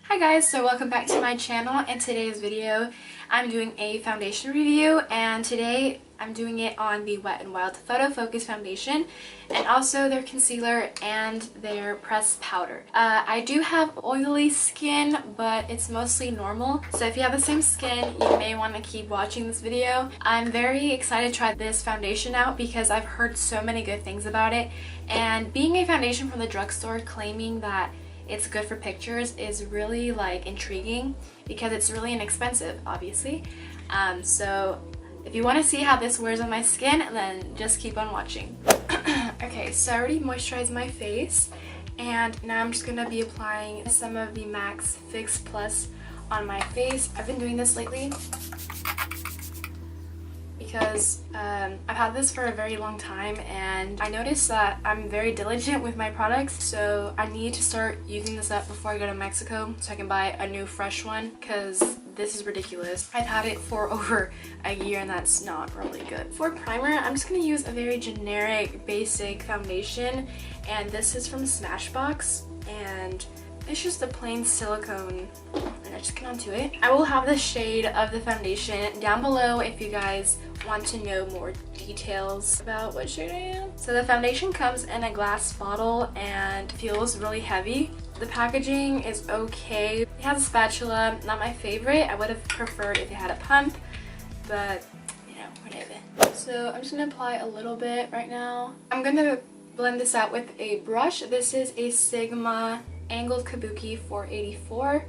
Hi guys, so welcome back to my channel. In today's video I'm doing a foundation review, and today I'm doing it on the Wet n Wild Photofocus foundation and also their concealer and their pressed powder. I do have oily skin, but it's mostly normal, so if you have the same skin you may want to keep watching this video. I'm very excited to try this foundation out because I've heard so many good things about it, and being a foundation from the drugstore claiming that it's good for pictures is really intriguing because it's really inexpensive, obviously. So if you want to see how this wears on my skin, then just keep on watching. Okay, so I already moisturized my face, and now I'm just gonna be applying some of the MAC's Fix Plus on my face. I've been doing this lately because I've had this for a very long time, and I noticed that I'm very diligent with my products, so I need to start using this up before I go to Mexico so I can buy a new fresh one because this is ridiculous. I've had it for over a year and that's not really good. For primer, I'm just going to use a very generic basic foundation, and this is from Smashbox, and it's just a plain silicone, and I just get onto it. I will have the shade of the foundation down below if you guys want to know more details about what shade I am. So the foundation comes in a glass bottle and feels really heavy. The packaging is okay. It has a spatula, not my favorite. I would have preferred if it had a pump, but you know, whatever. So I'm just gonna apply a little bit right now. I'm gonna blend this out with a brush. This is a Sigma Angled Kabuki 484.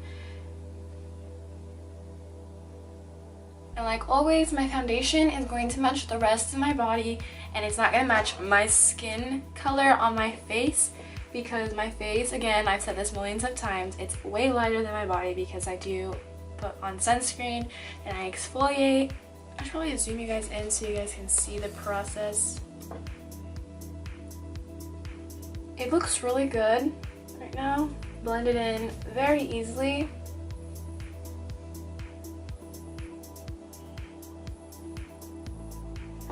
And like always, my foundation is going to match the rest of my body, and it's not going to match my skin color on my face because my face, again, I've said this millions of times, it's way lighter than my body because I do put on sunscreen and I exfoliate. I should probably zoom you guys in so you guys can see the process. It looks really good right now. Blend it in very easily.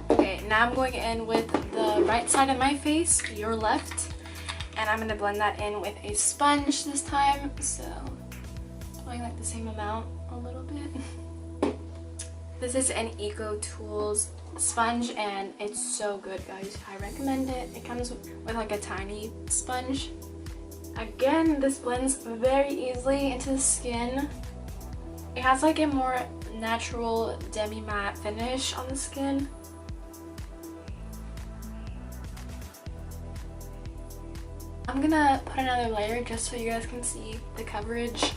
Okay, now I'm going in with the right side of my face, your left, and I'm going to blend that in with a sponge this time, so applying like the same amount a little bit. This is an Eco Tools sponge and it's so good, guys. I recommend it. It comes with like a tiny sponge. Again, this blends very easily into the skin. It has like a more natural demi-matte finish on the skin. I'm gonna put another layer just so you guys can see the coverage.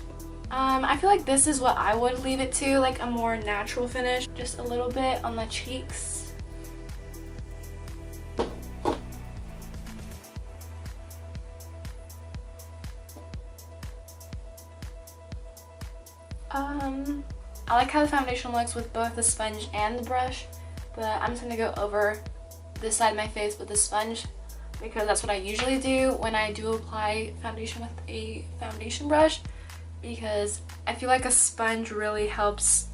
I feel like this is what I would leave it to, like a more natural finish. Just a little bit on the cheeks. I like how the foundation looks with both the sponge and the brush, but I'm just gonna go over this side of my face with the sponge because that's what I usually do when I do apply foundation with a foundation brush, because I feel like a sponge really helps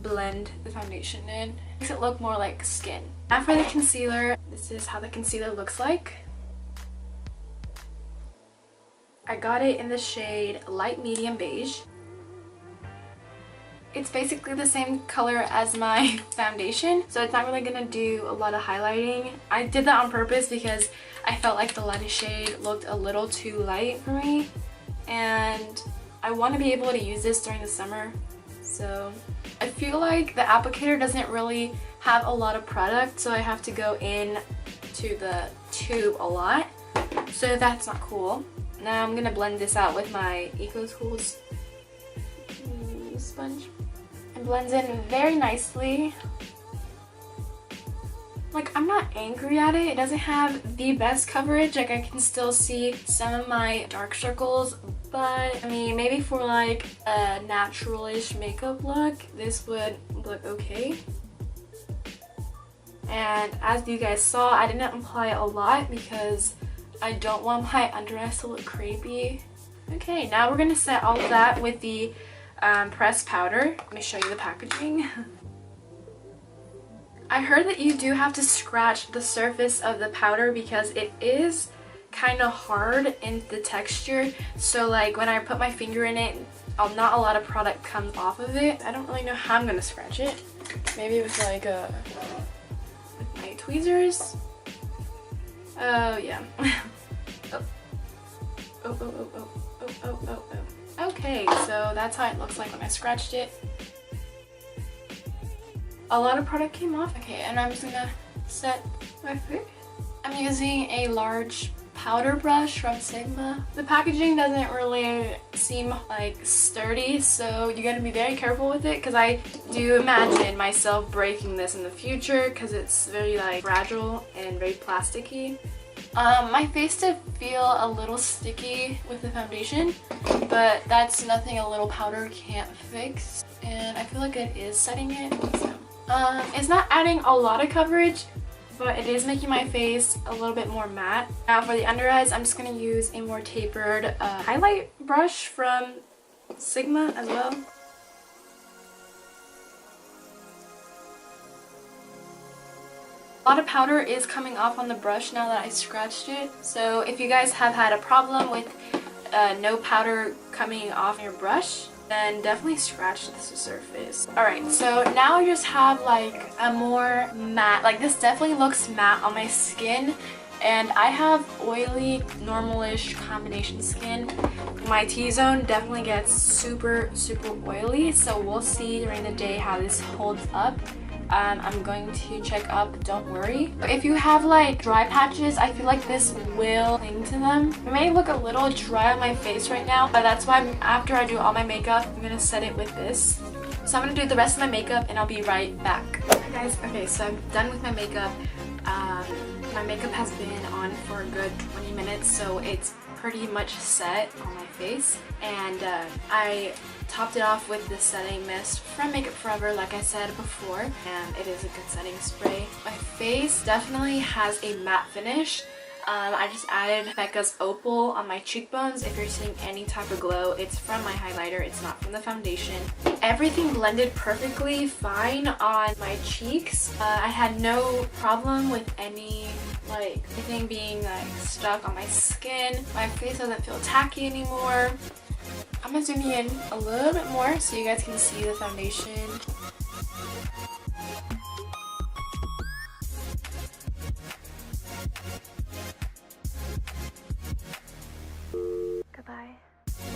blend the foundation in. Makes it look more like skin. Now for the concealer, this is how the concealer looks like. I got it in the shade Light Medium Beige. It's basically the same color as my foundation, so it's not really gonna do a lot of highlighting. I did that on purpose because I felt like the lightest shade looked a little too light for me, and I want to be able to use this during the summer. So I feel like the applicator doesn't really have a lot of product, so I have to go in to the tube a lot, so that's not cool. Now I'm gonna blend this out with my Eco Tools sponge. It blends in very nicely. Like, I'm not angry at it. It doesn't have the best coverage. Like, I can still see some of my dark circles, but I mean, maybe for like a natural-ish makeup look, this would look okay. And as you guys saw, I didn't apply a lot because I don't want my under eyes to look crepey. Okay, now we're gonna set all of that with the pressed powder. Let me show you the packaging. I heard that you do have to scratch the surface of the powder because it is kind of hard in the texture, so like when I put my finger in it, not a lot of product comes off of it. I don't really know how I'm gonna scratch it. Maybe with like my tweezers. Oh yeah. Oh. Oh, oh, oh, oh, oh, oh, oh, oh. Okay, so that's how it looks like when I scratched it. A lot of product came off. Okay, and I'm just gonna set my face. I'm using a large powder brush from Sigma. The packaging doesn't really seem like sturdy, so you gotta be very careful with it, because I do imagine myself breaking this in the future because it's very like fragile and very plasticky. My face did feel a little sticky with the foundation, but that's nothing a little powder can't fix, and I feel like it is setting it. So. It's not adding a lot of coverage, but it is making my face a little bit more matte. Now for the under eyes, I'm just going to use a more tapered highlight brush from Sigma as well. A lot of powder is coming off on the brush now that I scratched it. So if you guys have had a problem with no powder coming off your brush, then definitely scratch the surface. Alright, so now I just have like a more matte, like this definitely looks matte on my skin, and I have oily, normalish combination skin. My T-zone definitely gets super oily, so we'll see during the day how this holds up. I'm going to check up, don't worry. If you have like dry patches, I feel like this will cling to them. It may look a little dry on my face right now, but that's why after I do all my makeup, I'm gonna set it with this. So I'm gonna do the rest of my makeup and I'll be right back. Hi guys, okay, so I'm done with my makeup. My makeup has been on for a good 20 minutes, so it's pretty much set on my face, and I topped it off with this setting mist from Makeup Forever, like I said before, and it is a good setting spray. My face definitely has a matte finish. I just added Becca's Opal on my cheekbones. If you're seeing any type of glow, it's from my highlighter, it's not from the foundation. Everything blended perfectly fine on my cheeks. I had no problem with anything being like stuck on my skin. My face doesn't feel tacky anymore. I'm gonna zoom you in a little bit more so you guys can see the foundation. Goodbye.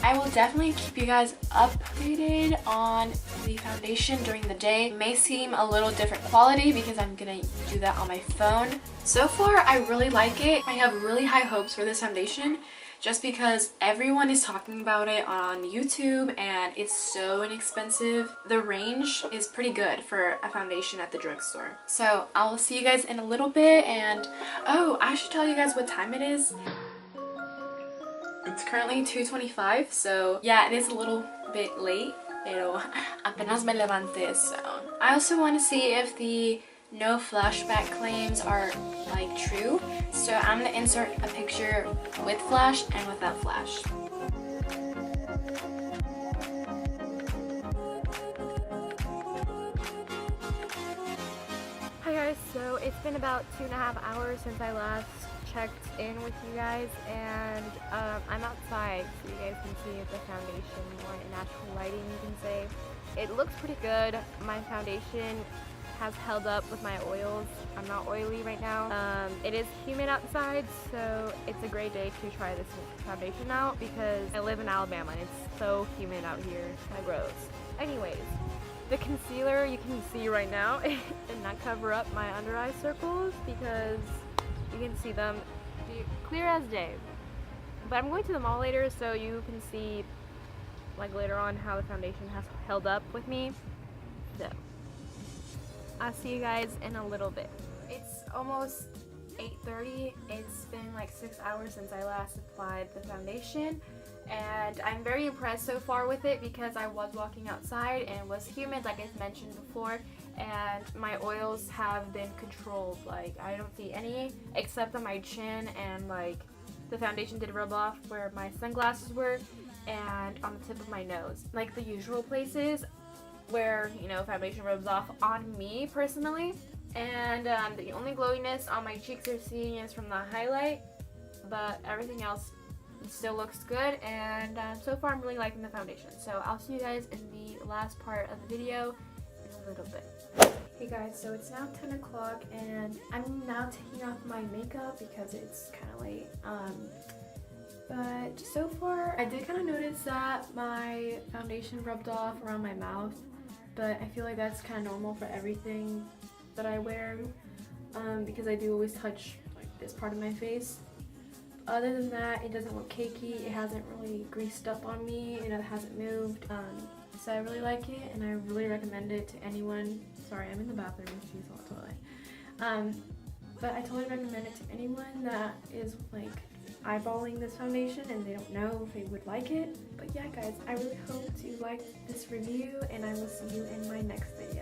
I will definitely keep you guys updated on the foundation during the day. It may seem a little different quality because I'm gonna do that on my phone. So far, I really like it. I have really high hopes for this foundation, just because everyone is talking about it on YouTube and it's so inexpensive. The range is pretty good for a foundation at the drugstore. So I'll see you guys in a little bit, and oh, I should tell you guys what time it is. It's currently 2:25, so yeah, it is a little bit late, pero apenas me levanté, so. I also want to see if the no flashback claims are like true, so I'm gonna insert a picture with flash and without flash. Hi guys, so it's been about 2.5 hours since I last checked in with you guys, and I'm outside so you guys can see the foundation more in natural lighting, you can say. It looks pretty good. My foundation has held up with my oils. I'm not oily right now. It is humid outside, so it's a great day to try this foundation out because I live in Alabama and it's so humid out here. It's kind of gross. Anyways, the concealer you can see right now did not cover up my under eye circles because you can see them clear as day. But I'm going to the mall later so you can see like later on how the foundation has held up with me. So I'll see you guys in a little bit. It's almost 8:30. It's been like 6 hours since I last applied the foundation, and I'm very impressed so far with it because I was walking outside and it was humid like I mentioned before, and my oils have been controlled. Like I don't see any except on my chin, and like the foundation did rub off where my sunglasses were and on the tip of my nose, like the usual places where, you know, foundation rubs off on me personally. And the only glowiness on my cheeks you're seeing is from the highlight, but everything else still looks good, and so far I'm really liking the foundation. So I'll see you guys in the last part of the video in a little bit. Hey guys, so it's now 10 o'clock and I'm now taking off my makeup because it's kind of late. But so far I did kind of notice that my foundation rubbed off around my mouth, but I feel like that's kind of normal for everything that I wear, because I do always touch like this part of my face. Other than that, it doesn't look cakey, it hasn't really greased up on me, and it hasn't moved. So I really like it, and I really recommend it to anyone. Sorry, I'm in the bathroom and she's on the toilet. But I totally recommend it to anyone that is like eyeballing this foundation and they don't know if they would like it. But yeah guys, I really hope you liked this review, and I will see you in my next video.